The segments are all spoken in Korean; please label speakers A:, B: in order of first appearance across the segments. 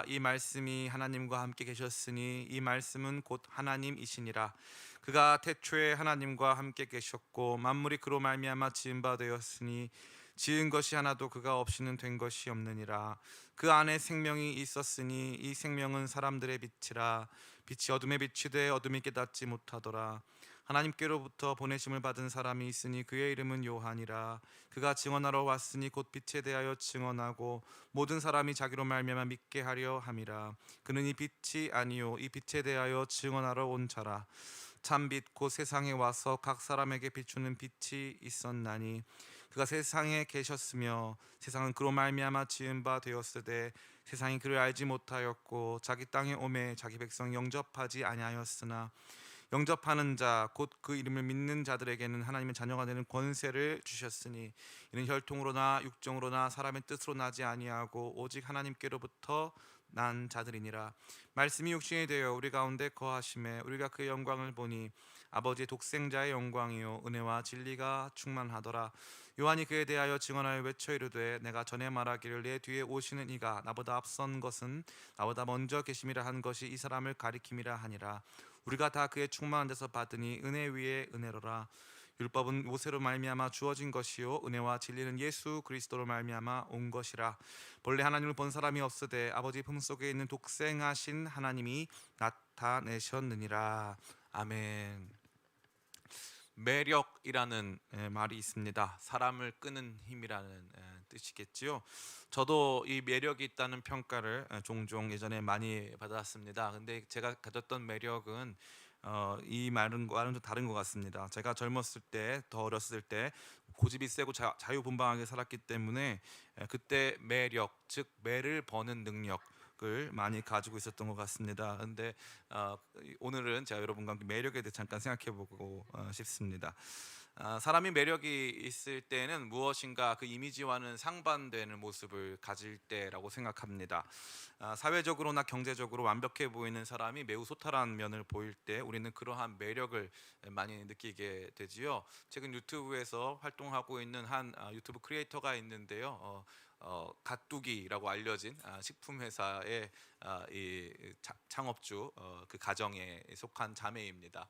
A: 이 말씀이 하나님과 함께 계셨으니 이 말씀은 곧 하나님이시니라. 그가 태초에 하나님과 함께 계셨고 만물이 그로 말미암아 지은 바 되었으니 지은 것이 하나도 그가 없이는 된 것이 없느니라. 그 안에 생명이 있었으니 이 생명은 사람들의 빛이라. 빛이 어둠에 비치되 어둠이 깨닫지 못하더라. 하나님께로부터 보내심을 받은 사람이 있으니 그의 이름은 요한이라. 그가 증언하러 왔으니 곧 빛에 대하여 증언하고 모든 사람이 자기로 말미암아 믿게 하려 함이라. 그는 이 빛이 아니요 이 빛에 대하여 증언하러 온 자라. 참빛 곧 세상에 와서 각 사람에게 비추는 빛이 있었나니 그가 세상에 계셨으며 세상은 그로 말미암아 지은 바 되었으되 세상이 그를 알지 못하였고 자기 땅에 오매 자기 백성 영접하지 아니하였으나 영접하는 자 곧 그 이름을 믿는 자들에게는 하나님의 자녀가 되는 권세를 주셨으니 이는 혈통으로나 육정으로나 사람의 뜻으로 나지 아니하고 오직 하나님께로부터 난 자들이니라. 말씀이 육신이 되어 우리 가운데 거하심에 우리가 그의 영광을 보니 아버지의 독생자의 영광이요 은혜와 진리가 충만하더라. 요한이 그에 대하여 증언하여 외쳐 이르되 내가 전에 말하기를 내 뒤에 오시는 이가 나보다 앞선 것은 나보다 먼저 계심이라 한 것이 이 사람을 가리킴이라 하니라. 우리가 다 그의 충만한 데서 받으니 은혜 위에 은혜로라. 율법은 모세로 말미암아 주어진 것이요 은혜와 진리는 예수 그리스도로 말미암아 온 것이라. 본래 하나님을 본 사람이 없으되 아버지 품속에 있는 독생하신 하나님이 나타내셨느니라. 아멘. 매력이라는 말이 있습니다. 사람을 끄는 힘이라는 뜻이겠지요. 저도 이 매력이 있다는 평가를 종종 예전에 많이 받았습니다. 근데 제가 가졌던 매력은 이 말과는 좀 다른 것 같습니다. 제가 젊었을 때, 더 어렸을 때 고집이 세고 자유분방하게 살았기 때문에 그때 매력, 즉 매를 버는 능력 을 많이 가지고 있었던 것 같습니다. 근데 오늘은 제가 여러분과 함께 매력에 대해 잠깐 생각해보고 싶습니다. 사람이 매력이 있을 때는 무엇인가 그 이미지와는 상반되는 모습을 가질 때라고 생각합니다. 사회적으로나 경제적으로 완벽해 보이는 사람이 매우 소탈한 면을 보일 때 우리는 그러한 매력을 많이 느끼게 되지요. 최근 유튜브에서 활동하고 있는 한 유튜브 크리에이터가 있는데요. 가뚜기라고 알려진 식품 회사의 이 창업주 그 가정에 속한 자매입니다.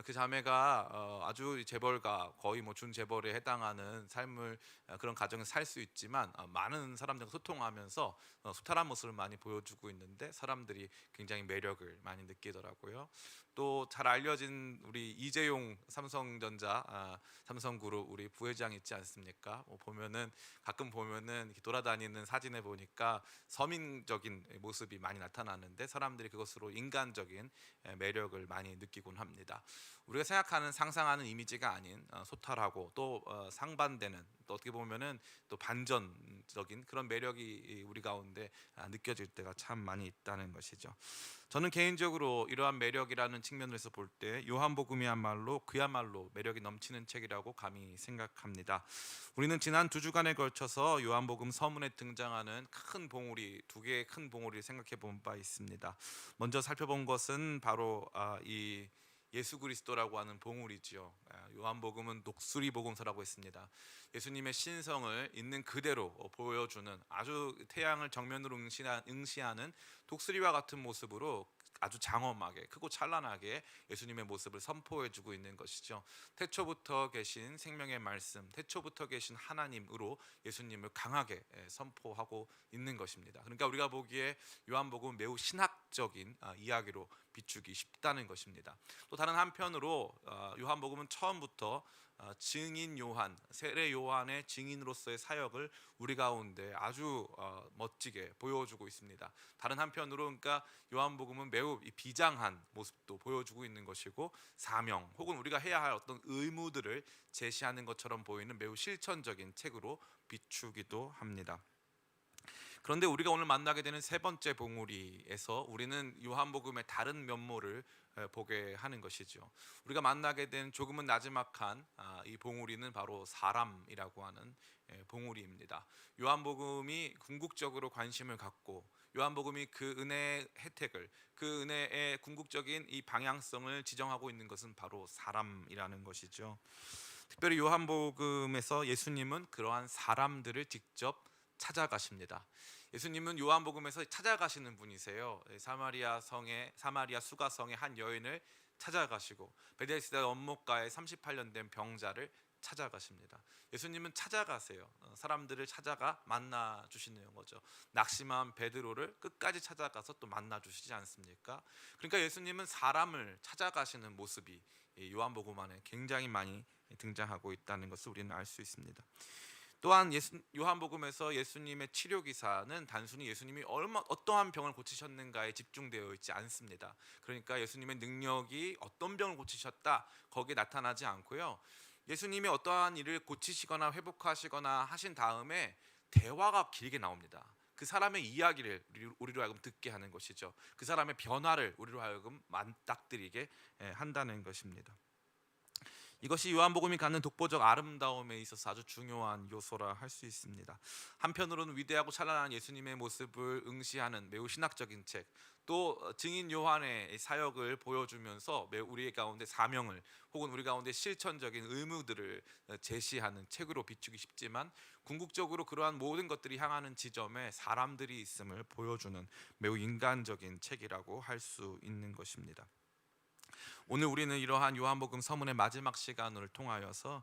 A: 그 자매가 아주 재벌가 거의 뭐 준재벌에 해당하는 삶을 그런 가정에서 살 수 있지만 많은 사람들과 소통하면서 소탈한 모습을 많이 보여주고 있는데 사람들이 굉장히 매력을 많이 느끼더라고요. 또 잘 알려진 우리 이재용 삼성전자 삼성그룹 우리 부회장 있지 않습니까? 보면은 가끔 보면은 이렇게 돌아다니는 사진에 보니까 서민적인 모습이 많이 나타나는데 사람들이 그것으로 인간적인 매력을 많이 느끼곤 합니다. 우리가 생각하는 상상하는 이미지가 아닌 소탈하고 또 상반되는 또 어떻게 보면은 또 반전적인 그런 매력이 우리 가운데 느껴질 때가 참 많이 있다는 것이죠. 저는 개인적으로 이러한 매력이라는 측면에서 볼 때 요한복음이야말로 그야말로 매력이 넘치는 책이라고 감히 생각합니다. 우리는 지난 2주간에 걸쳐서 요한복음 서문에 등장하는 큰 봉우리, 2개의 큰 봉우리를 생각해 본 바 있습니다. 먼저 살펴본 것은 바로 이 예수 그리스도라고 하는 봉우리지요. 요한복음은 독수리 복음서라고 했습니다. 예수님의 신성을 있는 그대로 보여주는 아주 태양을 정면으로 응시하는 독수리와 같은 모습으로 아주 장엄하게 크고 찬란하게 예수님의 모습을 선포해주고 있는 것이죠. 태초부터 계신 생명의 말씀, 태초부터 계신 하나님으로 예수님을 강하게 선포하고 있는 것입니다. 그러니까 우리가 보기에 요한복음은 매우 신학적인 이야기로 비추기 쉽다는 것입니다. 또 다른 한편으로 요한복음은 처음부터 증인 요한, 세례 요한의 증인으로서의 사역을 우리 가운데 아주 멋지게 보여주고 있습니다. 다른 한편으로 그러니까 요한복음은 매우 비장한 모습도 보여주고 있는 것이고 사명 혹은 우리가 해야 할 어떤 의무들을 제시하는 것처럼 보이는 매우 실천적인 책으로 비추기도 합니다. 그런데 우리가 오늘 만나게 되는 세 번째 봉우리에서 우리는 요한복음의 다른 면모를 보게 하는 것이죠. 우리가 만나게 된 조금은 나지막한 이 봉우리는 바로 사람이라고 하는 봉우리입니다. 요한복음이 궁극적으로 관심을 갖고 요한복음이 그 은혜의 혜택을 그 은혜의 궁극적인 이 방향성을 지정하고 있는 것은 바로 사람이라는 것이죠. 특별히 요한복음에서 예수님은 그러한 사람들을 직접 찾아가십니다. 예수님은 요한복음에서 찾아가시는 분이세요. 사마리아 수가성의 한 여인을 찾아가시고 베데스다 원목가에 38년 된 병자를 찾아가십니다. 예수님은 찾아가세요. 사람들을 찾아가 만나 주시는 거죠. 낙심한 베드로를 끝까지 찾아가서 또 만나 주시지 않습니까? 그러니까 예수님은 사람을 찾아가시는 모습이 요한복음 안에 굉장히 많이 등장하고 있다는 것을 우리는 알 수 있습니다. 또한 요한복음에서 예수님의 치료 기사는 단순히 예수님이 어떠한 병을 고치셨는가에 집중되어 있지 않습니다. 그러니까 예수님의 능력이 어떤 병을 고치셨다 거기에 나타나지 않고요. 예수님이 어떠한 일을 고치시거나 회복하시거나 하신 다음에 대화가 길게 나옵니다. 그 사람의 이야기를 우리로 하여금 듣게 하는 것이죠. 그 사람의 변화를 우리로 하여금 맞닥뜨리게 한다는 것입니다. 이것이 요한복음이 갖는 독보적 아름다움에 있어서 아주 중요한 요소라 할 수 있습니다. 한편으로는 위대하고 찬란한 예수님의 모습을 응시하는 매우 신학적인 책, 또 증인 요한의 사역을 보여주면서 매우 우리 가운데 사명을 혹은 우리 가운데 실천적인 의무들을 제시하는 책으로 비추기 쉽지만 궁극적으로 그러한 모든 것들이 향하는 지점에 사람들이 있음을 보여주는 매우 인간적인 책이라고 할 수 있는 것입니다. 오늘 우리는 이러한 요한복음 서문의 마지막 시간을 통하여서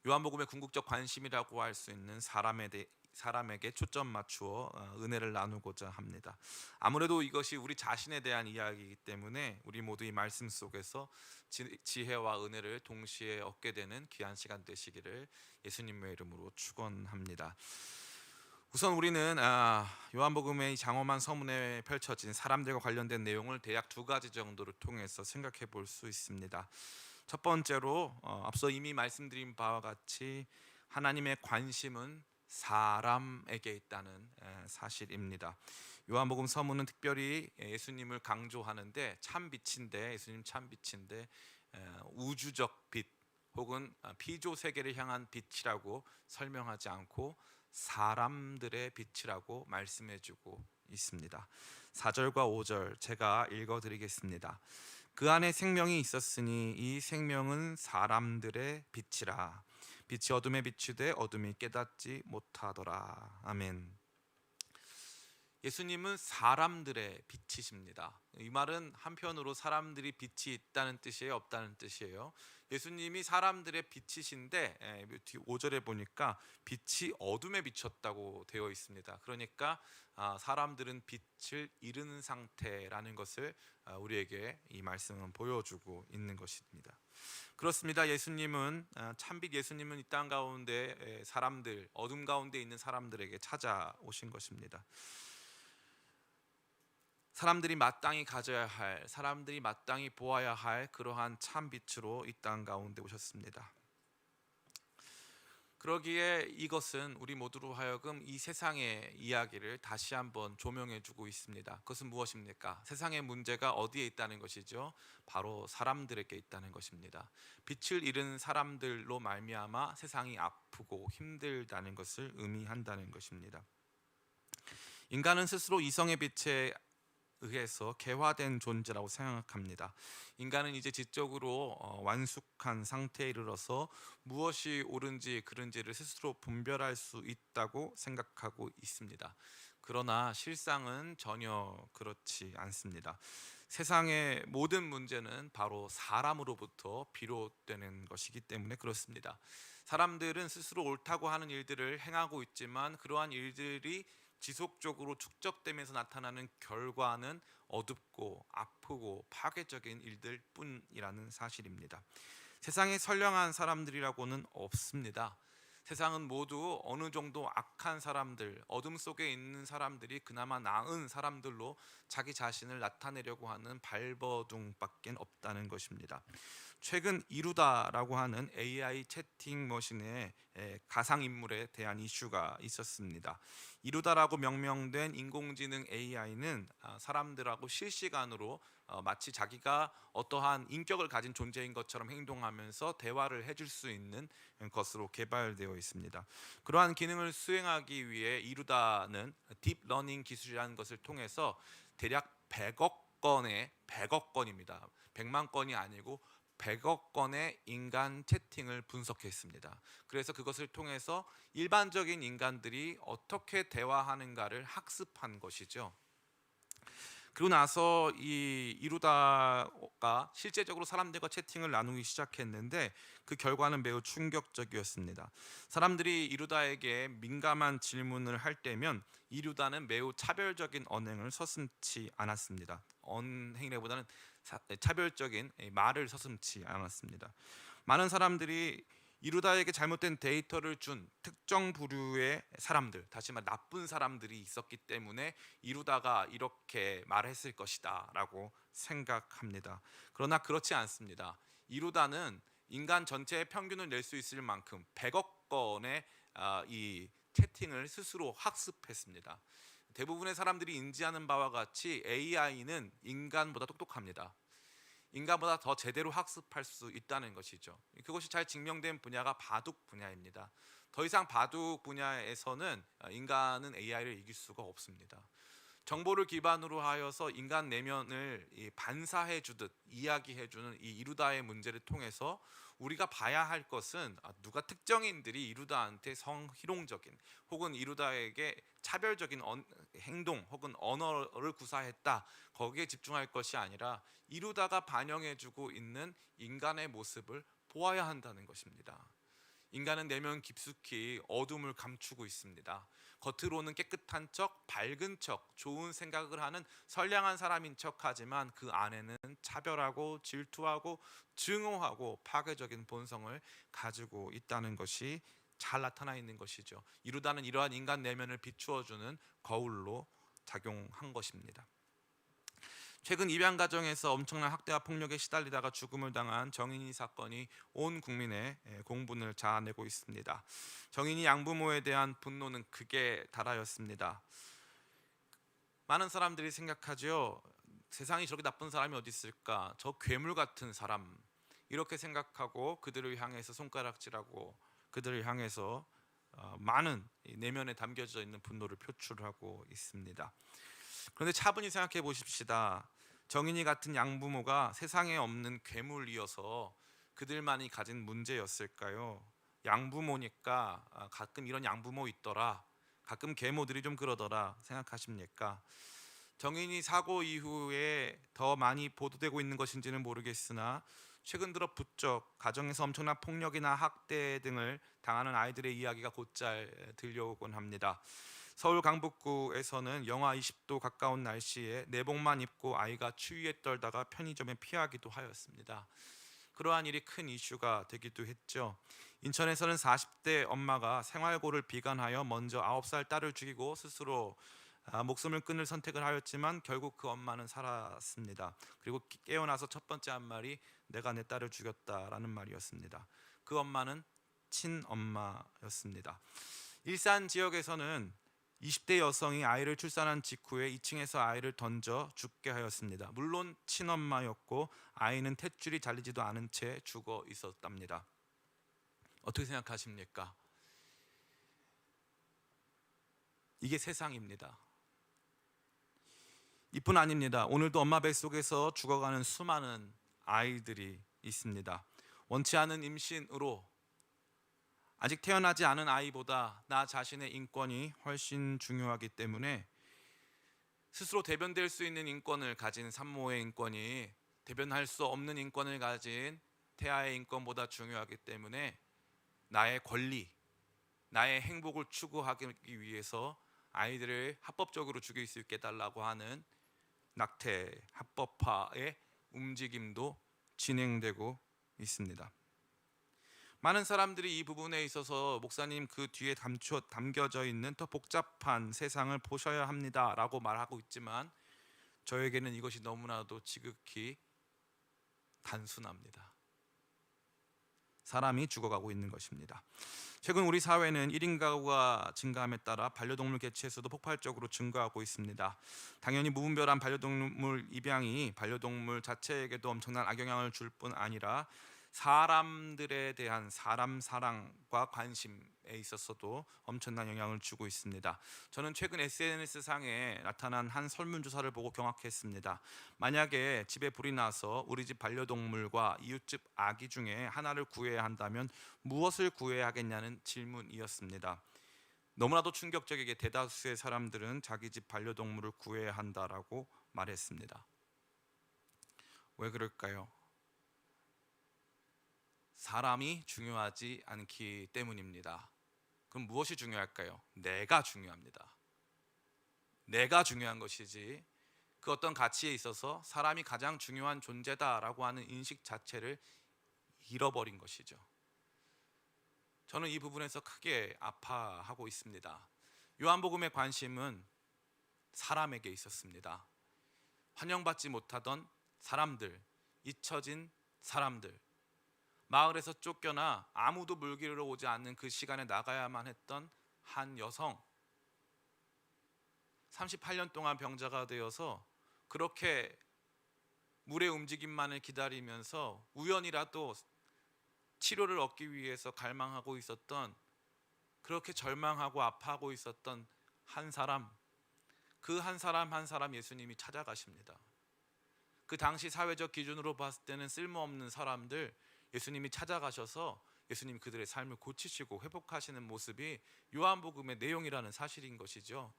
A: 요한복음의 궁극적 관심이라고 할 수 있는 사람에게 초점 맞추어 은혜를 나누고자 합니다. 아무래도 이것이 우리 자신에 대한 이야기이기 때문에 우리 모두 이 말씀 속에서 지혜와 은혜를 동시에 얻게 되는 귀한 시간 되시기를 예수님의 이름으로 축원합니다. 우선 우리는 요한복음의 장엄한 서문에 펼쳐진 사람들과 관련된 내용을 대략 두 가지 정도를 통해서 생각해 볼 수 있습니다. 첫 번째로 앞서 이미 말씀드린 바와 같이 하나님의 관심은 사람에게 있다는 사실입니다. 요한복음 서문은 특별히 예수님을 강조하는데 예수님 참 빛인데 우주적 빛 혹은 피조 세계를 향한 빛이라고 설명하지 않고 사람들의 빛이라고 말씀해주고 있습니다. 4절과 5절 제가 읽어드리겠습니다. 그 안에 생명이 있었으니 이 생명은 사람들의 빛이라. 빛이 어둠에 비추되 어둠이 깨닫지 못하더라. 아멘. 예수님은 사람들의 빛이십니다. 이 말은 한편으로 사람들이 빛이 있다는 뜻이에요, 없다는 뜻이에요? 예수님이 사람들의 빛이신데 5절에 보니까 빛이 어둠에 비쳤다고 되어 있습니다. 그러니까 사람들은 빛을 잃은 상태라는 것을 우리에게 이 말씀은 보여주고 있는 것입니다. 그렇습니다. 예수님은 참빛 예수님은 이 땅 가운데 사람들, 어둠 가운데 있는 사람들에게 찾아오신 것입니다. 사람들이 마땅히 가져야 할, 사람들이 마땅히 보아야 할 그러한 참 빛으로 이 땅 가운데 오셨습니다. 그러기에 이것은 우리 모두로 하여금 이 세상의 이야기를 다시 한번 조명해주고 있습니다. 그것은 무엇입니까? 세상의 문제가 어디에 있다는 것이죠? 바로 사람들에게 있다는 것입니다. 빛을 잃은 사람들로 말미암아 세상이 아프고 힘들다는 것을 의미한다는 것입니다. 인간은 스스로 이성의 빛에 의해서 개화된 존재라고 생각합니다. 인간은 이제 지적으로 완숙한 상태에 이르러서 무엇이 옳은지 그른지를 스스로 분별할 수 있다고 생각하고 있습니다. 그러나 실상은 전혀 그렇지 않습니다. 세상의 모든 문제는 바로 사람으로부터 비롯되는 것이기 때문에 그렇습니다. 사람들은 스스로 옳다고 하는 일들을 행하고 있지만 그러한 일들이 지속적으로 축적되면서 나타나는 결과는 어둡고 아프고 파괴적인 일들 뿐이라는 사실입니다. 세상에 선량한 사람들이라고는 없습니다. 세상은 모두 어느 정도 악한 사람들, 어둠 속에 있는 사람들이 그나마 나은 사람들로 자기 자신을 나타내려고 하는 발버둥밖에 없다는 것입니다. 최근 이루다라고 하는 AI 채팅 머신의 가상인물에 대한 이슈가 있었습니다. 이루다라고 명명된 인공지능 AI는 사람들하고 실시간으로 마치 자기가 어떠한 인격을 가진 존재인 것처럼 행동하면서 대화를 해줄 수 있는 것으로 개발되어 있습니다. 그러한 기능을 수행하기 위해 이루다는 딥러닝 기술이라는 것을 통해서 대략 100억 건입니다. 100만 건이 아니고 100억 건의 인간 채팅을 분석했습니다. 그래서 그것을 통해서 일반적인 인간들이 어떻게 대화하는가를 학습한 것이죠. 그리고 나서 이 이루다가 실제적으로 사람들과 채팅을 나누기 시작했는데 그 결과는 매우 충격적이었습니다. 사람들이 이루다에게 민감한 질문을 할 때면 이루다는 매우 차별적인 언행을 서슴지 않았습니다. 언행이라기보다는 차별적인 말을 서슴지 않았습니다. 많은 사람들이 이루다에게 잘못된 데이터를 준 특정 부류의 사람들, 다시 말해 나쁜 사람들이 있었기 때문에 이루다가 이렇게 말했을 것이다 라고 생각합니다. 그러나 그렇지 않습니다. 이루다는 인간 전체의 평균을 낼 수 있을 만큼 100억 건의 이 채팅을 스스로 학습했습니다. 대부분의 사람들이 인지하는 바와 같이 AI는 인간보다 똑똑합니다. 인간보다 더 제대로 학습할 수 있다는 것이죠. 그것이 잘 증명된 분야가 바둑 분야입니다. 더 이상 바둑 분야에서는 인간은 AI를 이길 수가 없습니다. 정보를 기반으로 하여서 인간 내면을 반사해 주듯 이야기해 주는 이 이루다의 문제를 통해서 우리가 봐야 할 것은 누가 특정인들이 이루다한테 성희롱적인 혹은 이루다에게 차별적인 행동 혹은 언어를 구사했다, 거기에 집중할 것이 아니라 이루다가 반영해 주고 있는 인간의 모습을 보아야 한다는 것입니다. 인간은 내면 깊숙이 어둠을 감추고 있습니다. 겉으로는 깨끗한 척, 밝은 척, 좋은 생각을 하는 선량한 사람인 척하지만 그 안에는 차별하고 질투하고 증오하고 파괴적인 본성을 가지고 있다는 것이 잘 나타나 있는 것이죠. 이루다는 이러한 인간 내면을 비추어주는 거울로 작용한 것입니다. 최근 입양 가정에서 엄청난 학대와 폭력에 시달리다가 죽음을 당한 정인이 사건이 온 국민의 공분을 자아내고 있습니다. 정인이 양부모에 대한 분노는 극에 달하였습니다. 많은 사람들이 생각하죠. 세상에 저렇게 나쁜 사람이 어디 있을까? 저 괴물 같은 사람, 이렇게 생각하고 그들을 향해서 손가락질하고 그들을 향해서 많은 내면에 담겨져 있는 분노를 표출하고 있습니다. 그런데 차분히 생각해 보십시다. 정인이 같은 양부모가 세상에 없는 괴물이어서 그들만이 가진 문제였을까요? 양부모니까 가끔 이런 양부모 있더라, 가끔 계모들이 좀 그러더라 생각하십니까? 정인이 사고 이후에 더 많이 보도되고 있는 것인지는 모르겠으나 최근 들어 부쩍 가정에서 엄청난 폭력이나 학대 등을 당하는 아이들의 이야기가 곧잘 들려오곤 합니다. 서울 강북구에서는 영하 20도 가까운 날씨에 내복만 입고 아이가 추위에 떨다가 편의점에 피하기도 하였습니다. 그러한 일이 큰 이슈가 되기도 했죠. 인천에서는 40대 엄마가 생활고를 비관하여 먼저 9살 딸을 죽이고 스스로 목숨을 끊을 선택을 하였지만 결국 그 엄마는 살았습니다. 그리고 깨어나서 첫 번째 한 말이 내가 내 딸을 죽였다라는 말이었습니다. 그 엄마는 친엄마였습니다. 일산 지역에서는 20대 여성이 아이를 출산한 직후에 2층에서 아이를 던져 죽게 하였습니다. 물론 친엄마였고 아이는 탯줄이 잘리지도 않은 채 죽어 있었답니다. 어떻게 생각하십니까? 이게 세상입니다. 이뿐 아닙니다. 오늘도 엄마 뱃속에서 죽어가는 수많은 아이들이 있습니다. 원치 않은 임신으로 아직 태어나지 않은 아이보다 나 자신의 인권이 훨씬 중요하기 때문에 스스로 대변될 수 있는 인권을 가진 산모의 인권이 대변할 수 없는 인권을 가진 태아의 인권보다 중요하기 때문에 나의 권리, 나의 행복을 추구하기 위해서 아이들을 합법적으로 죽일 수 있게 해달라고 하는 낙태 합법화의 움직임도 진행되고 있습니다. 많은 사람들이 이 부분에 있어서 목사님 그 뒤에 담겨져 있는 더 복잡한 세상을 보셔야 합니다 라고 말하고 있지만 저에게는 이것이 너무나도 지극히 단순합니다. 사람이 죽어가고 있는 것입니다. 최근 우리 사회는 1인 가구가 증가함에 따라 반려동물 개체 수도 폭발적으로 증가하고 있습니다. 당연히 무분별한 반려동물 입양이 반려동물 자체에게도 엄청난 악영향을 줄 뿐 아니라 사람들에 대한 사람 사랑과 관심에 있어서도 엄청난 영향을 주고 있습니다. 저는 최근 SNS상에 나타난 한 설문조사를 보고 경악했습니다. 만약에 집에 불이 나서 우리 집 반려동물과 이웃집 아기 중에 하나를 구해야 한다면 무엇을 구해야 하겠냐는 질문이었습니다. 너무나도 충격적이게 대다수의 사람들은 자기 집 반려동물을 구해야 한다라고 말했습니다. 왜 그럴까요? 사람이 중요하지 않기 때문입니다. 그럼 무엇이 중요할까요? 내가 중요합니다. 내가 중요한 것이지, 그 어떤 가치에 있어서 사람이 가장 중요한 존재다라고 하는 인식 자체를 잃어버린 것이죠. 저는 이 부분에서 크게 아파하고 있습니다. 요한복음의 관심은 사람에게 있었습니다. 환영받지 못하던 사람들, 잊혀진 사람들, 마을에서 쫓겨나 아무도 물기로 오지 않는 그 시간에 나가야만 했던 한 여성, 38년 동안 병자가 되어서 그렇게 물의 움직임만을 기다리면서 우연이라도 치료를 얻기 위해서 갈망하고 있었던, 그렇게 절망하고 아파하고 있었던 한 사람, 그 한 사람 한 사람 예수님이 찾아가십니다. 그 당시 사회적 기준으로 봤을 때는 쓸모없는 사람들 예수님이 찾아가셔서 예수님이 그들의 삶을 고치시고 회복하시는 모습이 요한복음의 내용이라는 사실인 것이죠.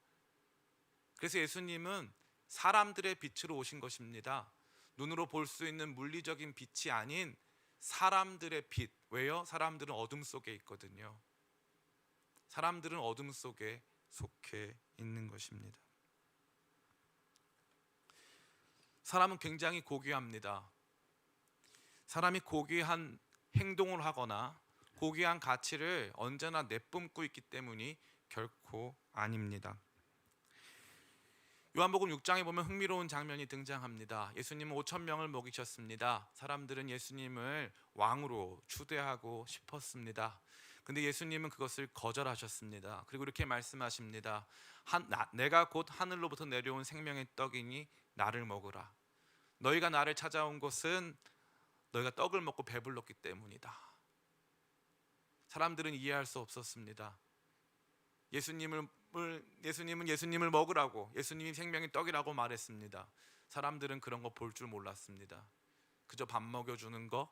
A: 그래서 예수님은 사람들의 빛으로 오신 것입니다. 눈으로 볼 수 있는 물리적인 빛이 아닌 사람들의 빛. 왜요? 사람들은 어둠 속에 있거든요. 사람들은 어둠 속에 속해 있는 것입니다. 사람은 굉장히 고귀합니다. 사람이 고귀한 행동을 하거나 고귀한 가치를 언제나 내뿜고 있기 때문이 결코 아닙니다. 요한복음 6장에 보면 흥미로운 장면이 등장합니다. 예수님은 5,000명을 먹이셨습니다. 사람들은 예수님을 왕으로 추대하고 싶었습니다. 근데 예수님은 그것을 거절하셨습니다. 그리고 이렇게 말씀하십니다. 내가 곧 하늘로부터 내려온 생명의 떡이니 나를 먹으라. 너희가 나를 찾아온 것은 너희가 떡을 먹고 배불렀기 때문이다. 사람들은 이해할 수 없었습니다. 예수님은 예수님을 먹으라고, 예수님이 생명의 떡이라고 말했습니다. 사람들은 그런 거 볼 줄 몰랐습니다. 그저 밥 먹여주는 거,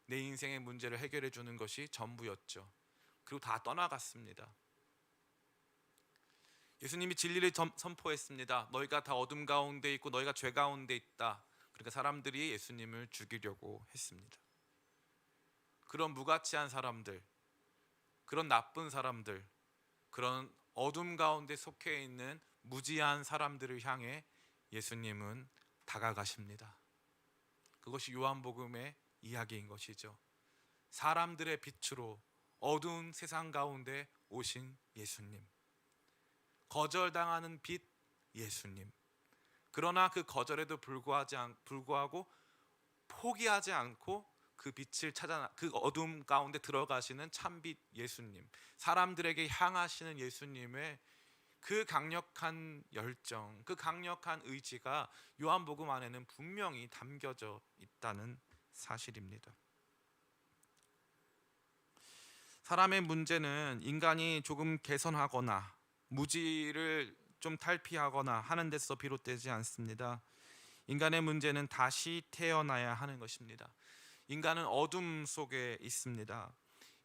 A: 내 인생의 문제를 해결해 주는 것이 전부였죠. 그리고 다 떠나갔습니다. 예수님이 진리를 선포했습니다. 너희가 다 어둠 가운데 있고 너희가 죄 가운데 있다. 그러니까 사람들이 예수님을 죽이려고 했습니다. 그런 무가치한 사람들, 그런 나쁜 사람들, 그런 어둠 가운데 속해 있는 무지한 사람들을 향해 예수님은 다가가십니다. 그것이 요한복음의 이야기인 것이죠. 사람들의 빛으로 어두운 세상 가운데 오신 예수님, 거절당하는 빛 예수님. 그러나 그 거절에도 불구하고 포기하지 않고 그 빛을 찾아 그 어둠 가운데 들어가시는 참빛 예수님, 사람들에게 향하시는 예수님의 그 강력한 열정, 그 강력한 의지가 요한복음 안에는 분명히 담겨져 있다는 사실입니다. 사람의 문제는 인간이 조금 개선하거나 무지를 좀 탈피하거나 하는 데서 비롯되지 않습니다. 인간의 문제는 다시 태어나야 하는 것입니다. 인간은 어둠 속에 있습니다.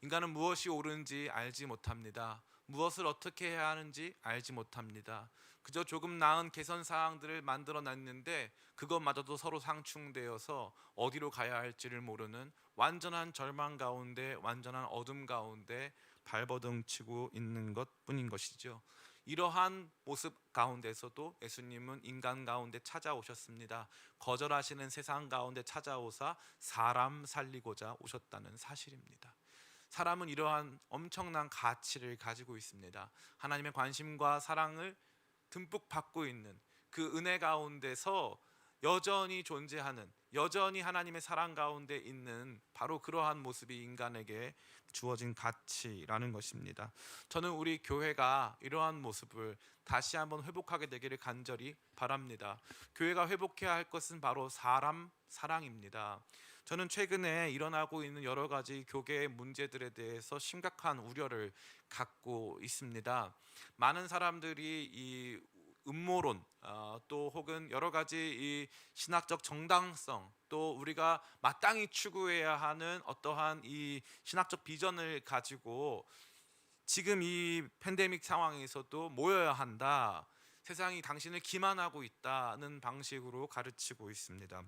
A: 인간은 무엇이 옳은지 알지 못합니다. 무엇을 어떻게 해야 하는지 알지 못합니다. 그저 조금 나은 개선 사항들을 만들어 놨는데 그것마저도 서로 상충되어서 어디로 가야 할지를 모르는 완전한 절망 가운데, 완전한 어둠 가운데 발버둥 치고 있는 것뿐인 것이죠. 이러한 모습 가운데서도 예수님은 인간 가운데 찾아오셨습니다. 거절하시는 세상 가운데 찾아오사 사람 살리고자 오셨다는 사실입니다. 사람은 이러한 엄청난 가치를 가지고 있습니다. 하나님의 관심과 사랑을 듬뿍 받고 있는 그 은혜 가운데서 여전히 존재하는, 여전히 하나님의 사랑 가운데 있는 바로 그러한 모습이 인간에게 주어진 가치라는 것입니다. 저는 우리 교회가 이러한 모습을 다시 한번 회복하게 되기를 간절히 바랍니다. 교회가 회복해야 할 것은 바로 사람 사랑입니다. 저는 최근에 일어나고 있는 여러 가지 교계의 문제들에 대해서 심각한 우려를 갖고 있습니다. 많은 사람들이 이 음모론, 또 혹은 여러 가지 이 신학적 정당성, 또 우리가 마땅히 추구해야 하는 어떠한 이 신학적 비전을 가지고 지금 이 팬데믹 상황에서도 모여야 한다, 세상이 당신을 기만하고 있다는 방식으로 가르치고 있습니다.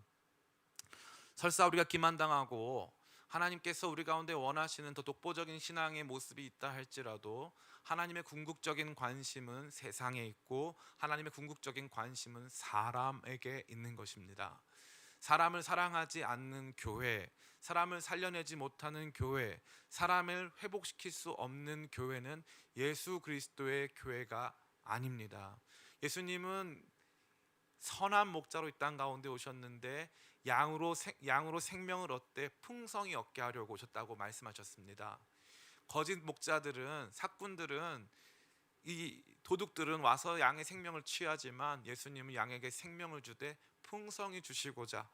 A: 설사 우리가 기만당하고 하나님께서 우리 가운데 원하시는 더 독보적인 신앙의 모습이 있다 할지라도 하나님의 궁극적인 관심은 세상에 있고 하나님의 궁극적인 관심은 사람에게 있는 것입니다. 사람을 사랑하지 않는 교회, 사람을 살려내지 못하는 교회, 사람을 회복시킬 수 없는 교회는 예수 그리스도의 교회가 아닙니다. 예수님은 선한 목자로 이 땅 가운데 오셨는데 양으로 생명을 얻되 풍성히 얻게 하려고 오셨다고 말씀하셨습니다. 거짓 목자들은, 사꾼들은, 이 도둑들은 와서 양의 생명을 취하지만 예수님은 양에게 생명을 주되 풍성히 주시고자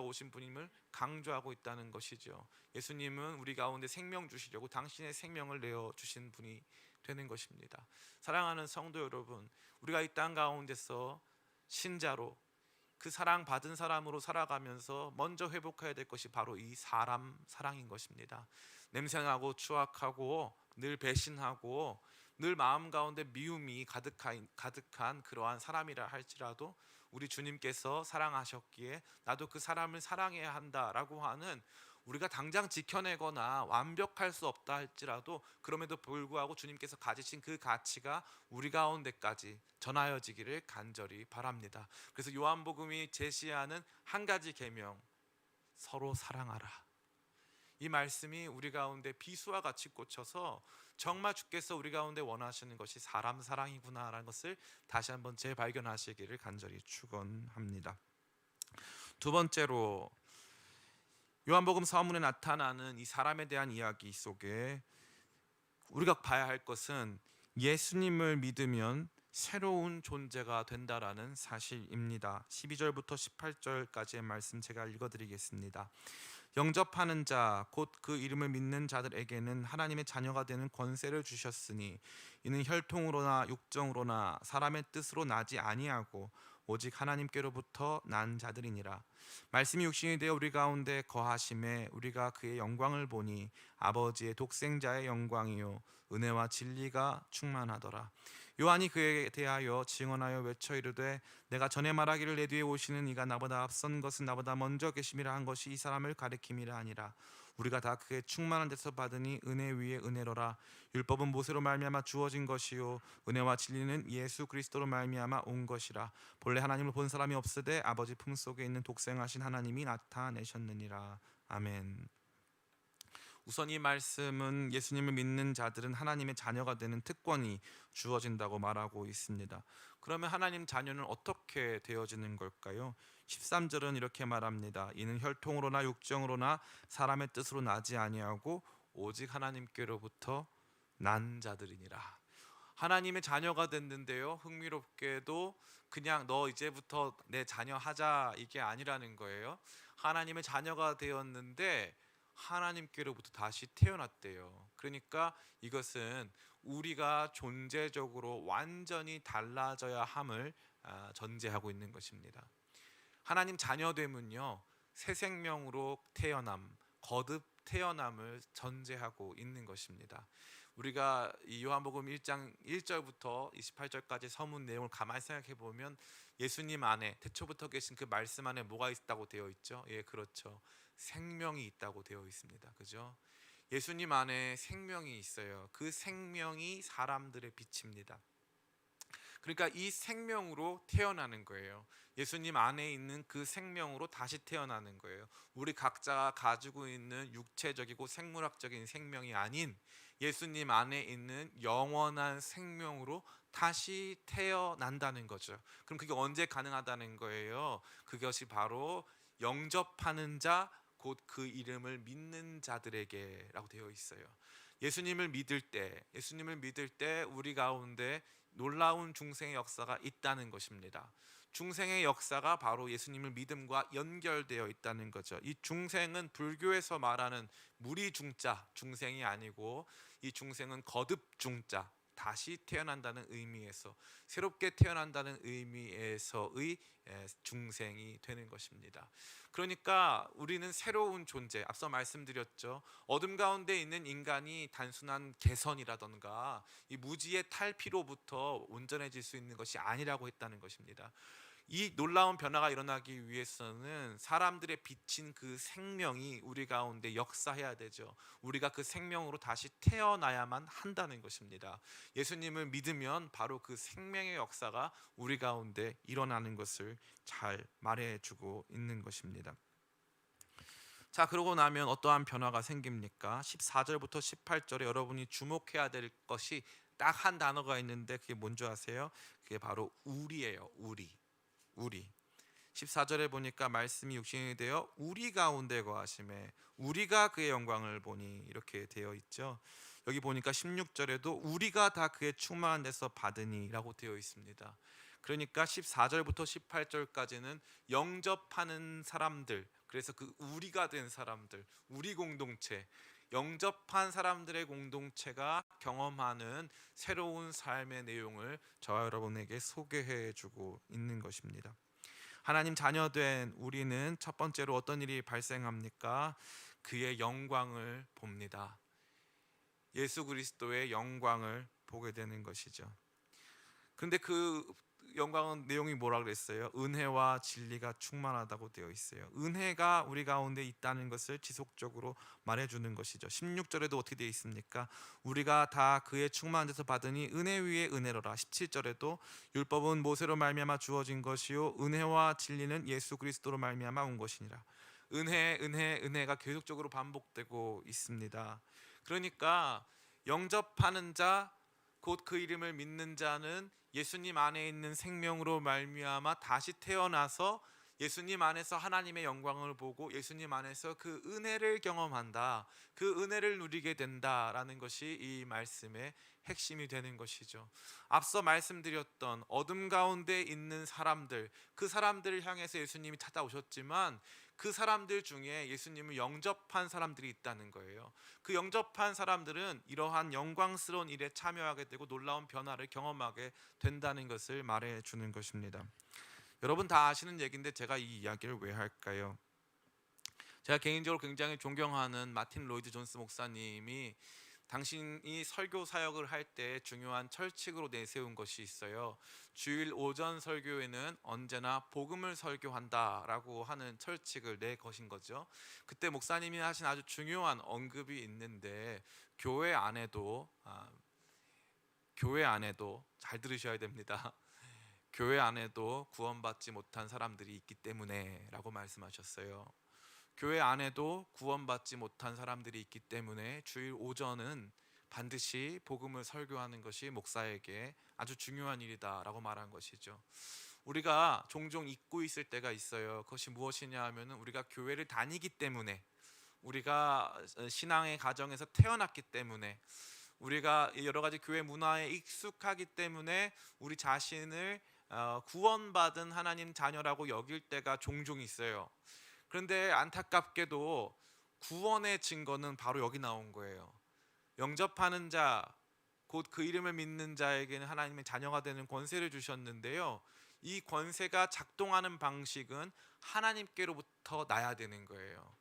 A: 오신 분임을 강조하고 있다는 것이죠. 예수님은 우리 가운데 생명 주시려고 당신의 생명을 내어 주신 분이 되는 것입니다. 사랑하는 성도 여러분, 우리가 이 땅 가운데서 신자로 그 사랑 받은 사람으로 살아가면서 먼저 회복해야 될 것이 바로 이 사람 사랑인 것입니다. 냄새나고 추악하고 늘 배신하고 늘 마음 가운데 미움이 가득한 그러한 사람이라 할지라도 우리 주님께서 사랑하셨기에 나도 그 사람을 사랑해야 한다라고 하는, 우리가 당장 지켜내거나 완벽할 수 없다 할지라도 그럼에도 불구하고 주님께서 가지신 그 가치가 우리 가운데까지 전하여지기를 간절히 바랍니다. 그래서 요한복음이 제시하는 한 가지 계명, 서로 사랑하라, 이 말씀이 우리 가운데 비수와 같이 꽂혀서 정말 주께서 우리 가운데 원하시는 것이 사람 사랑이구나라는 것을 다시 한번 재발견하시기를 간절히 축원합니다. 두 번째로, 요한복음 서문에 나타나는 이 사람에 대한 이야기 속에 우리가 봐야 할 것은 예수님을 믿으면 새로운 존재가 된다라는 사실입니다. 12절부터 18절까지의 말씀 제가 읽어드리겠습니다. 영접하는 자 곧 그 이름을 믿는 자들에게는 하나님의 자녀가 되는 권세를 주셨으니 이는 혈통으로나 육정으로나 사람의 뜻으로 나지 아니하고 오직 하나님께로부터 난 자들이니라. 말씀이 육신이 되어 우리 가운데 거하심에 우리가 그의 영광을 보니 아버지의 독생자의 영광이요 은혜와 진리가 충만하더라. 요한이 그에 대하여 증언하여 외쳐 이르되 내가 전에 말하기를 내 뒤에 오시는 이가 나보다 앞선 것은 나보다 먼저 계심이라 한 것이 이 사람을 가리킴이라 하니라. 우리가 다 그의 충만한 데서 받으니 은혜 위에 은혜로라. 율법은 모세로 말미암아 주어진 것이요 은혜와 진리는 예수 그리스도로 말미암아 온 것이라. 본래 하나님을 본 사람이 없으되 아버지 품속에 있는 독생하신 하나님이 나타내셨느니라. 아멘. 우선 이 말씀은 예수님을 믿는 자들은 하나님의 자녀가 되는 특권이 주어진다고 말하고 있습니다. 그러면 하나님 자녀는 어떻게 되어지는 걸까요? 13절은 이렇게 말합니다. 이는 혈통으로나 육정으로나 사람의 뜻으로 나지 아니하고 오직 하나님께로부터 난 자들이니라. 하나님의 자녀가 됐는데요, 흥미롭게도 그냥 너 이제부터 내 자녀 하자 이게 아니라는 거예요. 하나님의 자녀가 되었는데 하나님께로부터 다시 태어났대요. 그러니까 이것은 우리가 존재적으로 완전히 달라져야 함을 전제하고 있는 것입니다. 하나님 자녀됨은요, 새 생명으로 태어남, 거듭 태어남을 전제하고 있는 것입니다. 우리가 이 요한복음 1장 1절부터 28절까지 서문 내용을 가만히 생각해 보면 예수님 안에 태초부터 계신 그 말씀 안에 뭐가 있다고 되어 있죠? 예, 그렇죠. 생명이 있다고 되어 있습니다. 그죠? 예수님 안에 생명이 있어요. 그 생명이 사람들의 빛입니다. 그러니까 이 생명으로 태어나는 거예요. 예수님 안에 있는 그 생명으로 다시 태어나는 거예요. 우리 각자가 가지고 있는 육체적이고 생물학적인 생명이 아닌 예수님 안에 있는 영원한 생명으로 다시 태어난다는 거죠. 그럼 그게 언제 가능하다는 거예요? 그것이 바로 영접하는 자 곧 그 이름을 믿는 자들에게라고 되어 있어요. 예수님을 믿을 때 우리 가운데 놀라운 중생의 역사가 있다는 것입니다. 중생의 역사가 바로 예수님을 믿음과 연결되어 있다는 거죠. 이 중생은 불교에서 말하는 무리중자 중생이 아니고, 이 중생은 거듭중자, 다시 태어난다는 의미에서, 새롭게 태어난다는 의미에서의 중생이 되는 것입니다. 그러니까 우리는 새로운 존재, 앞서 말씀드렸죠. 어둠 가운데 있는 인간이 단순한 개선이라던가 이 무지의 탈피로부터 온전해질 수 있는 것이 아니라고 했다는 것입니다. 이 놀라운 변화가 일어나기 위해서는 사람들의 비친 그 생명이 우리 가운데 역사해야 되죠. 우리가 그 생명으로 다시 태어나야만 한다는 것입니다. 예수님을 믿으면 바로 그 생명의 역사가 우리 가운데 일어나는 것을 잘 말해주고 있는 것입니다. 자, 그러고 나면 어떠한 변화가 생깁니까? 14절부터 18절에 여러분이 주목해야 될 것이 딱 한 단어가 있는데, 그게 뭔지 아세요? 그게 바로 우리예요. 우리. 14절에 보니까 말씀이 육신이 되어 우리 가운데 거하심에 우리가 그의 영광을 보니, 이렇게 되어 있죠. 여기 보니까 16절에도 우리가 다 그의 충만한 데서 받으니 라고 되어 있습니다. 그러니까 14절부터 18절까지는 영접하는 사람들, 그래서 그 우리가 된 사람들, 우리 공동체, 영접한 사람들의 공동체가 경험하는 새로운 삶의 내용을 저와 여러분에게 소개해 주고 있는 것입니다. 하나님 자녀된 우리는 첫 번째로 어떤 일이 발생합니까? 그의 영광을 봅니다. 예수 그리스도의 영광을 보게 되는 것이죠. 그런데 그 영광은 내용이 뭐라 그랬어요? 은혜와 진리가 충만하다고 되어 있어요. 은혜가 우리 가운데 있다는 것을 지속적으로 말해주는 것이죠. 16절에도 어떻게 되어 있습니까? 우리가 다 그의 충만한 데서 받으니 은혜 위에 은혜로라. 17절에도 율법은 모세로 말미암아 주어진 것이요 은혜와 진리는 예수 그리스도로 말미암아 온 것이니라. 은혜가 계속적으로 반복되고 있습니다. 그러니까 영접하는 자, 곧 그 이름을 믿는 자는 예수님 안에 있는 생명으로 말미암아 다시 태어나서 예수님 안에서 하나님의 영광을 보고 예수님 안에서 그 은혜를 경험한다, 그 은혜를 누리게 된다라는 것이 이 말씀의 핵심이 되는 것이죠. 앞서 말씀드렸던 어둠 가운데 있는 사람들, 그 사람들을 향해서 예수님이 찾아오셨지만 그 사람들 중에 예수님을 영접한 사람들이 있다는 거예요. 그 영접한 사람들은 이러한 영광스러운 일에 참여하게 되고 놀라운 변화를 경험하게 된다는 것을 말해주는 것입니다. 여러분 다 아시는 얘기인데 제가 이 이야기를 왜 할까요? 제가 개인적으로 굉장히 존경하는 마틴 로이드 존스 목사님이 당신이 설교 사역을 할 때 중요한 철칙으로 내세운 것이 있어요. 주일 오전 설교에는 언제나 복음을 설교한다라고 하는 철칙을 내거신 거죠. 그때 목사님이 하신 아주 중요한 언급이 있는데, 교회 안에도 잘 들으셔야 됩니다. 교회 안에도 구원받지 못한 사람들이 있기 때문에 라고 말씀하셨어요. 교회 안에도 구원받지 못한 사람들이 있기 때문에 주일 오전은 반드시 복음을 설교하는 것이 목사에게 아주 중요한 일이다 라고 말한 것이죠. 우리가 종종 잊고 있을 때가 있어요. 그것이 무엇이냐 하면 우리가 교회를 다니기 때문에, 우리가 신앙의 가정에서 태어났기 때문에, 우리가 여러 가지 교회 문화에 익숙하기 때문에 우리 자신을 구원받은 하나님 자녀라고 여길 때가 종종 있어요. 그런데 안타깝게도 구원의 증거는 바로 여기 나온 거예요. 영접하는 자, 곧 그 이름을 믿는 자에게는 하나님의 자녀가 되는 권세를 주셨는데요, 이 권세가 작동하는 방식은 하나님께로부터 나야 되는 거예요.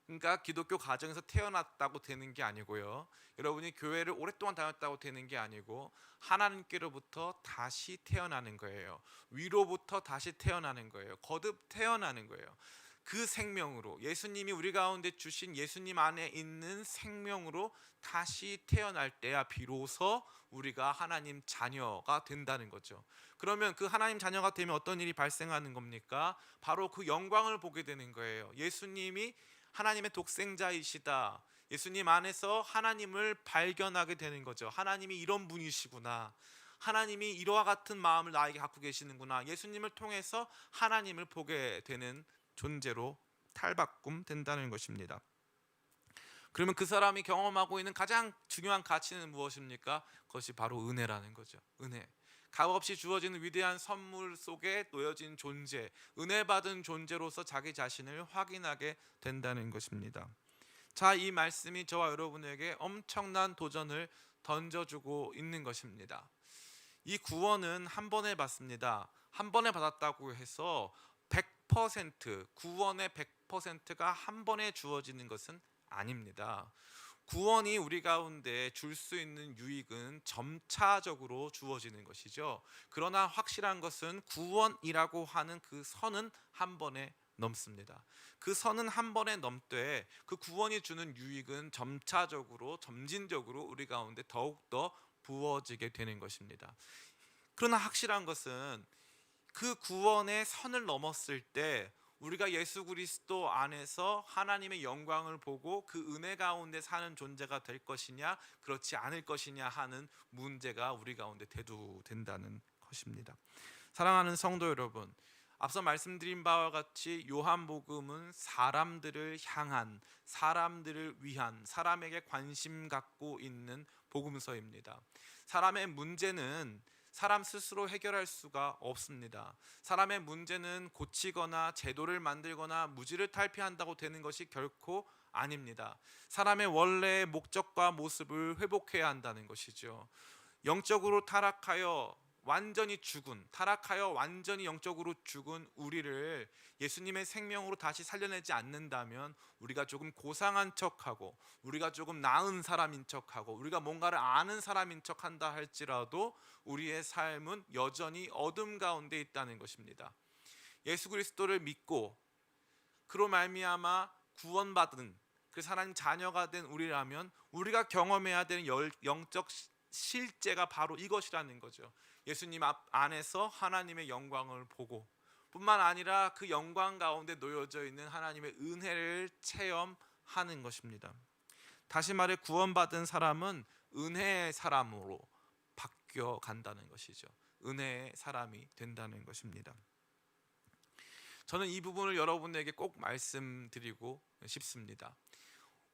A: 그러니까 기독교 가정에서 태어났다고 되는 게 아니고요, 여러분이 교회를 오랫동안 다녔다고 되는 게 아니고 하나님께로부터 다시 태어나는 거예요. 위로부터 다시 태어나는 거예요. 거듭 태어나는 거예요. 그 생명으로, 예수님이 우리 가운데 주신 예수님 안에 있는 생명으로 다시 태어날 때야 비로소 우리가 하나님 자녀가 된다는 거죠. 그러면 그 하나님 자녀가 되면 어떤 일이 발생하는 겁니까? 바로 그 영광을 보게 되는 거예요. 예수님이 하나님의 독생자이시다, 예수님 안에서 하나님을 발견하게 되는 거죠. 하나님이 이런 분이시구나, 하나님이 이와 같은 마음을 나에게 갖고 계시는구나, 예수님을 통해서 하나님을 보게 되는 존재로 탈바꿈 된다는 것입니다. 그러면 그 사람이 경험하고 있는 가장 중요한 가치는 무엇입니까? 그것이 바로 은혜라는 거죠. 은혜. 값없이 주어지는 위대한 선물 속에 놓여진 존재, 은혜 받은 존재로서 자기 자신을 확인하게 된다는 것입니다. 자, 이 말씀이 저와 여러분에게 엄청난 도전을 던져주고 있는 것입니다. 이 구원은 한 번에 받습니다. 한 번에 받았다고 해서 100% 구원의 100%가 한 번에 주어지는 것은 아닙니다. 구원이 우리 가운데 줄 수 있는 유익은 점차적으로 주어지는 것이죠. 그러나 확실한 것은 구원이라고 하는 그 선은 한 번에 넘습니다. 그 선은 한 번에 넘되 그 구원이 주는 유익은 점차적으로 점진적으로 우리 가운데 더욱더 부어지게 되는 것입니다. 그러나 확실한 것은 그 구원의 선을 넘었을 때 우리가 예수 그리스도 안에서 하나님의 영광을 보고 그 은혜 가운데 사는 존재가 될 것이냐 그렇지 않을 것이냐 하는 문제가 우리 가운데 대두된다는 것입니다. 사랑하는 성도 여러분, 앞서 말씀드린 바와 같이 요한복음은 사람들을 향한, 사람들을 위한, 사람에게 관심 갖고 있는 복음서입니다. 사람의 문제는 사람 스스로 해결할 수가 없습니다. 사람의 문제는 고치거나 제도를 만들거나 무지를 탈피한다고 되는 것이 결코 아닙니다. 사람의 원래의 목적과 모습을 회복해야 한다는 것이죠. 영적으로 타락하여 완전히 영적으로 죽은 우리를 예수님의 생명으로 다시 살려내지 않는다면 우리가 조금 고상한 척하고 우리가 조금 나은 사람인 척하고 우리가 뭔가를 아는 사람인 척한다 할지라도 우리의 삶은 여전히 어둠 가운데 있다는 것입니다. 예수 그리스도를 믿고 그로 말미암아 구원받은 그 하나님 자녀가 된 우리라면 우리가 경험해야 되는 영적 실제가 바로 이것이라는 거죠. 예수님 안에서 하나님의 영광을 보고 뿐만 아니라 그 영광 가운데 놓여져 있는 하나님의 은혜를 체험하는 것입니다. 다시 말해 구원받은 사람은 은혜의 사람으로 바뀌어 간다는 것이죠. 은혜의 사람이 된다는 것입니다. 저는 이 부분을 여러분에게 꼭 말씀드리고 싶습니다.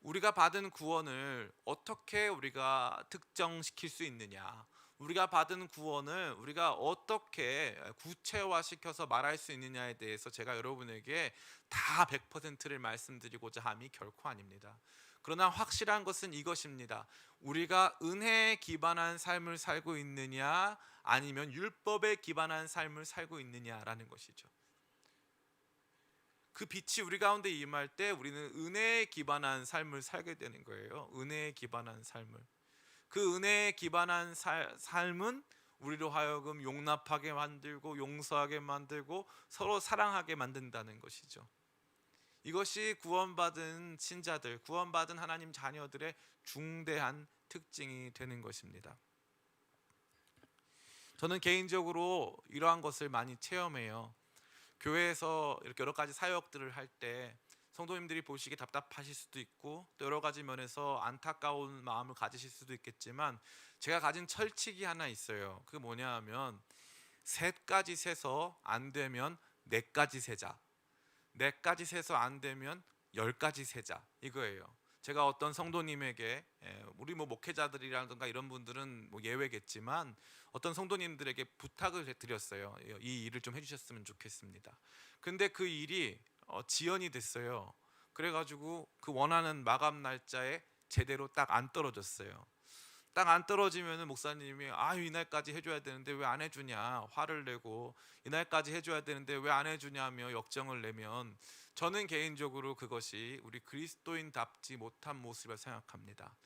A: 우리가 받은 구원을 어떻게 우리가 특정시킬 수 있느냐, 우리가 받은 구원을 우리가 어떻게 구체화시켜서 말할 수 있느냐에 대해서 제가 여러분에게 다 100%를 말씀드리고자 함이 결코 아닙니다. 그러나 확실한 것은 이것입니다. 우리가 은혜에 기반한 삶을 살고 있느냐 아니면 율법에 기반한 삶을 살고 있느냐라는 것이죠. 그 빛이 우리 가운데 임할 때 우리는 은혜에 기반한 삶을 살게 되는 거예요. 은혜에 기반한 삶을. 그 은혜에 기반한 삶은 우리로 하여금 용납하게 만들고 용서하게 만들고 서로 사랑하게 만든다는 것이죠. 이것이 구원받은 신자들, 구원받은 하나님 자녀들의 중대한 특징이 되는 것입니다. 저는 개인적으로 이러한 것을 많이 체험해요. 교회에서 이렇게 여러 가지 사역들을 할 때 성도님들이 보시기에 답답하실 수도 있고 또 여러 가지 면에서 안타까운 마음을 가지실 수도 있겠지만 제가 가진 철칙이 하나 있어요. 그게 뭐냐 하면 셋까지 세서 안 되면 네까지 세자, 네까지 세서 안 되면 열까지 세자, 이거예요. 제가 어떤 성도님에게 우리 목회자들이라든가 이런 분들은 예외겠지만 어떤 성도님들에게 부탁을 드렸어요. 이 일을 좀 해주셨으면 좋겠습니다. 근데 그 일이 지연이 됐어요. 그래가지고 그 원하는 마감 날짜에 제대로 딱 안 떨어졌어요. 딱 안 떨어지면은 목사님이 이날까지 해줘야 되는데 왜 안 해주냐 화를 내고, 이날까지 해줘야 되는데 왜 안 해주냐며 역정을 내면 저는 개인적으로 그것이 우리 그리스도인답지 못한 모습을 생각합니다.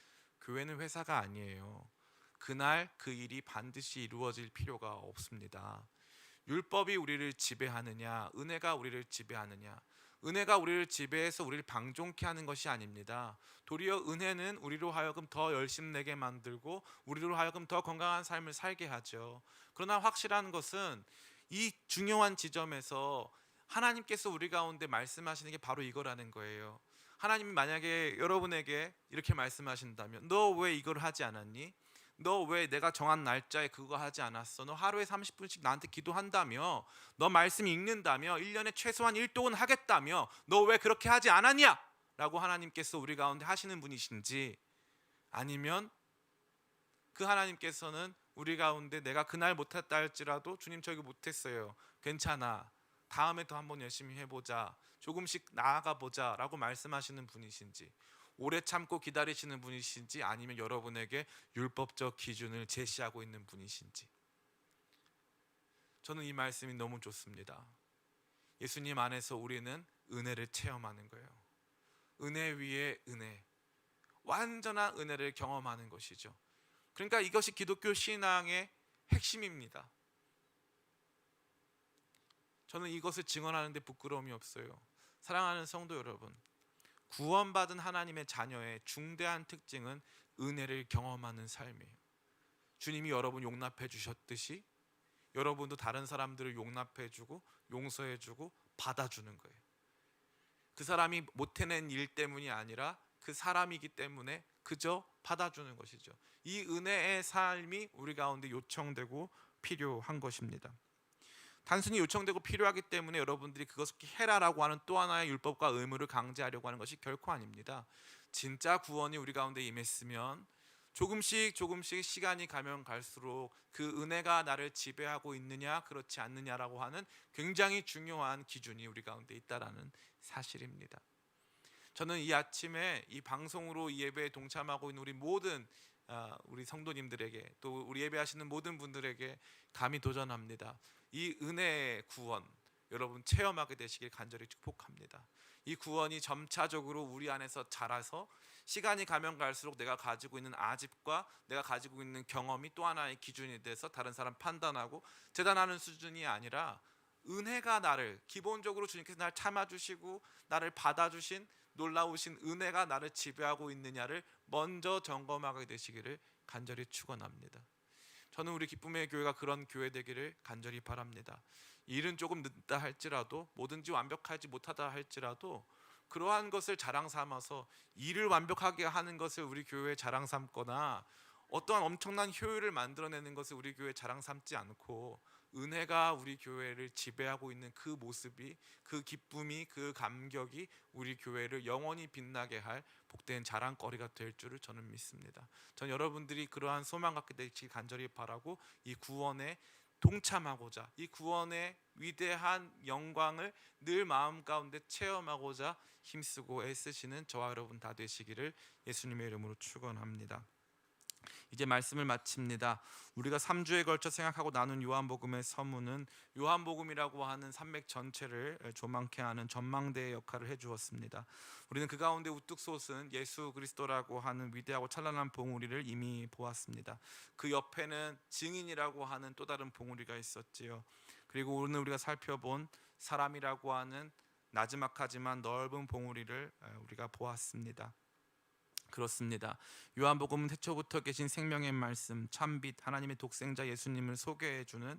A: 교회는 회사가 아니에요. 그날 그 일이 반드시 이루어질 필요가 없습니다. 율법이 우리를 지배하느냐 은혜가 우리를 지배하느냐, 은혜가 우리를 지배해서 우리를 방종케 하는 것이 아닙니다. 도리어 은혜는 우리로 하여금 더 열심내게 만들고 우리로 하여금 더 건강한 삶을 살게 하죠. 그러나 확실한 것은 이 중요한 지점에서 하나님께서 우리 가운데 말씀하시는 게 바로 이거라는 거예요. 하나님이 만약에 여러분에게 이렇게 말씀하신다면 너 왜 이걸 하지 않았니? 너 왜 내가 정한 날짜에 그거 하지 않았어? 너 하루에 30분씩 나한테 기도한다며, 너 말씀 읽는다며, 1년에 최소한 1독은 하겠다며 너 왜 그렇게 하지 않았냐? 라고 하나님께서 우리 가운데 하시는 분이신지, 아니면 그 하나님께서는 우리 가운데 내가 그날 못했다 할지라도 주님 저 이거 못했어요, 괜찮아, 다음에 더 한번 열심히 해보자, 조금씩 나아가 보자 라고 말씀하시는 분이신지, 오래 참고 기다리시는 분이신지, 아니면 여러분에게 율법적 기준을 제시하고 있는 분이신지. 저는 이 말씀이 너무 좋습니다. 예수님 안에서 우리는 은혜를 체험하는 거예요. 은혜 위에 은혜, 완전한 은혜를 경험하는 것이죠. 그러니까 이것이 기독교 신앙의 핵심입니다. 저는 이것을 증언하는데 부끄러움이 없어요. 사랑하는 성도 여러분, 구원받은 하나님의 자녀의 중대한 특징은 은혜를 경험하는 삶이에요. 주님이 여러분 용납해 주셨듯이 여러분도 다른 사람들을 용납해 주고 용서해 주고 받아주는 거예요. 그 사람이 못해낸 일 때문이 아니라 그 사람이기 때문에 그저 받아주는 것이죠. 이 은혜의 삶이 우리 가운데 요청되고 필요한 것입니다. 단순히 요청되고 필요하기 때문에 여러분들이 그것을 해라라고 하는 또 하나의 율법과 의무를 강제하려고 하는 것이 결코 아닙니다. 진짜 구원이 우리 가운데 임했으면 조금씩 시간이 가면 갈수록 그 은혜가 나를 지배하고 있느냐 그렇지 않느냐라고 하는 굉장히 중요한 기준이 우리 가운데 있다라는 사실입니다. 저는 이 아침에 이 방송으로 이 예배에 동참하고 있는 우리 모든 우리 성도님들에게, 또 우리 예배하시는 모든 분들에게 감히 도전합니다. 이 은혜의 구원 여러분 체험하게 되시길 간절히 축복합니다. 이 구원이 점차적으로 우리 안에서 자라서 시간이 가면 갈수록 내가 가지고 있는 아집과 내가 가지고 있는 경험이 또 하나의 기준이 돼서 다른 사람 판단하고 재단하는 수준이 아니라, 은혜가 나를 기본적으로 주님께서 나를 참아주시고 나를 받아주신 놀라우신 은혜가 나를 지배하고 있느냐를 먼저 점검하게 되시기를 간절히 축원합니다. 저는 우리 기쁨의 교회가 그런 교회 되기를 간절히 바랍니다. 일은 조금 늦다 할지라도, 뭐든지 완벽하지 못하다 할지라도 그러한 것을 자랑 삼아서 일을 완벽하게 하는 것을 우리 교회의 자랑 삼거나 어떠한 엄청난 효율을 만들어내는 것을 우리 교회의 자랑 삼지 않고, 은혜가 우리 교회를 지배하고 있는 그 모습이, 그 기쁨이, 그 감격이 우리 교회를 영원히 빛나게 할 복된 자랑거리가 될 줄을 저는 믿습니다. 전 여러분들이 그러한 소망 갖게 되길 간절히 바라고, 이 구원에 동참하고자, 이 구원의 위대한 영광을 늘 마음 가운데 체험하고자 힘쓰고 애쓰시는 저와 여러분 다 되시기를 예수님의 이름으로 축원합니다. 이제 말씀을 마칩니다. 우리가 3주에 걸쳐 생각하고 나눈 요한복음의 서문은 요한복음이라고 하는 산맥 전체를 조망케 하는 전망대의 역할을 해주었습니다. 우리는 그 가운데 우뚝 솟은 예수 그리스도라고 하는 위대하고 찬란한 봉우리를 이미 보았습니다. 그 옆에는 증인이라고 하는 또 다른 봉우리가 있었지요. 그리고 오늘 우리가 살펴본 사람이라고 하는 나지막하지만 넓은 봉우리를 우리가 보았습니다. 그렇습니다. 요한복음은 태초부터 계신 생명의 말씀, 참빛 하나님의 독생자 예수님을 소개해주는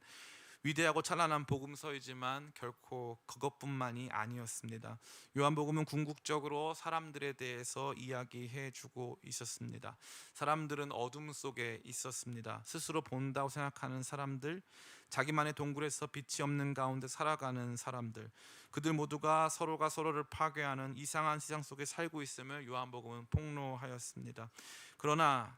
A: 위대하고 찬란한 복음서이지만 결코 그것뿐만이 아니었습니다. 요한복음은 궁극적으로 사람들에 대해서 이야기해주고 있었습니다. 사람들은 어둠 속에 있었습니다. 스스로 본다고 생각하는 사람들, 자기만의 동굴에서 빛이 없는 가운데 살아가는 사람들, 그들 모두가 서로가 서로를 파괴하는 이상한 세상 속에 살고 있음을 요한복음은 폭로하였습니다. 그러나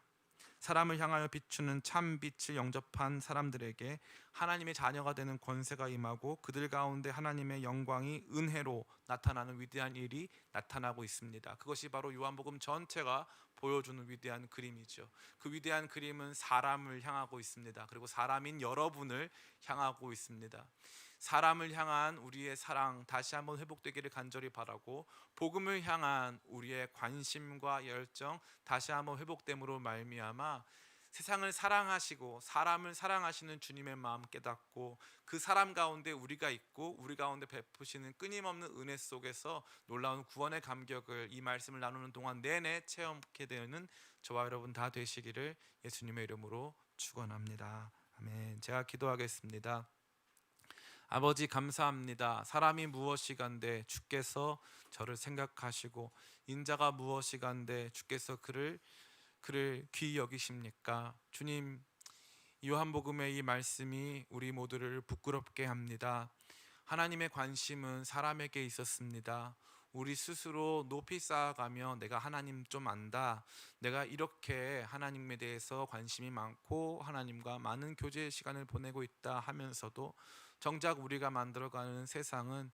A: 사람을 향하여 비추는 참 빛을 영접한 사람들에게 하나님의 자녀가 되는 권세가 임하고 그들 가운데 하나님의 영광이 은혜로 나타나는 위대한 일이 나타나고 있습니다. 그것이 바로 요한복음 전체가 보여주는 위대한 그림이죠. 그 위대한 그림은 사람을 향하고 있습니다. 그리고 사람인 여러분을 향하고 있습니다. 사람을 향한 우리의 사랑 다시 한번 회복되기를 간절히 바라고, 복음을 향한 우리의 관심과 열정 다시 한번 회복됨으로 말미암아 세상을 사랑하시고 사람을 사랑하시는 주님의 마음 깨닫고, 그 사람 가운데 우리가 있고 우리 가운데 베푸시는 끊임없는 은혜 속에서 놀라운 구원의 감격을 이 말씀을 나누는 동안 내내 체험하게 되는 저와 여러분 다 되시기를 예수님의 이름으로 축원합니다. 아멘. 제가 기도하겠습니다. 아버지 감사합니다. 사람이 무엇이간데 주께서 저를 생각하시고, 인자가 무엇이간데 주께서 그를 귀히 여기십니까? 주님, 요한복음의 이 말씀이 우리 모두를 부끄럽게 합니다. 하나님의 관심은 사람에게 있었습니다. 우리 스스로 높이 쌓아가며 내가 하나님 좀 안다. 내가 이렇게 하나님에 대해서 관심이 많고 하나님과 많은 교제 시간을 보내고 있다 하면서도 정작 우리가 만들어가는 세상은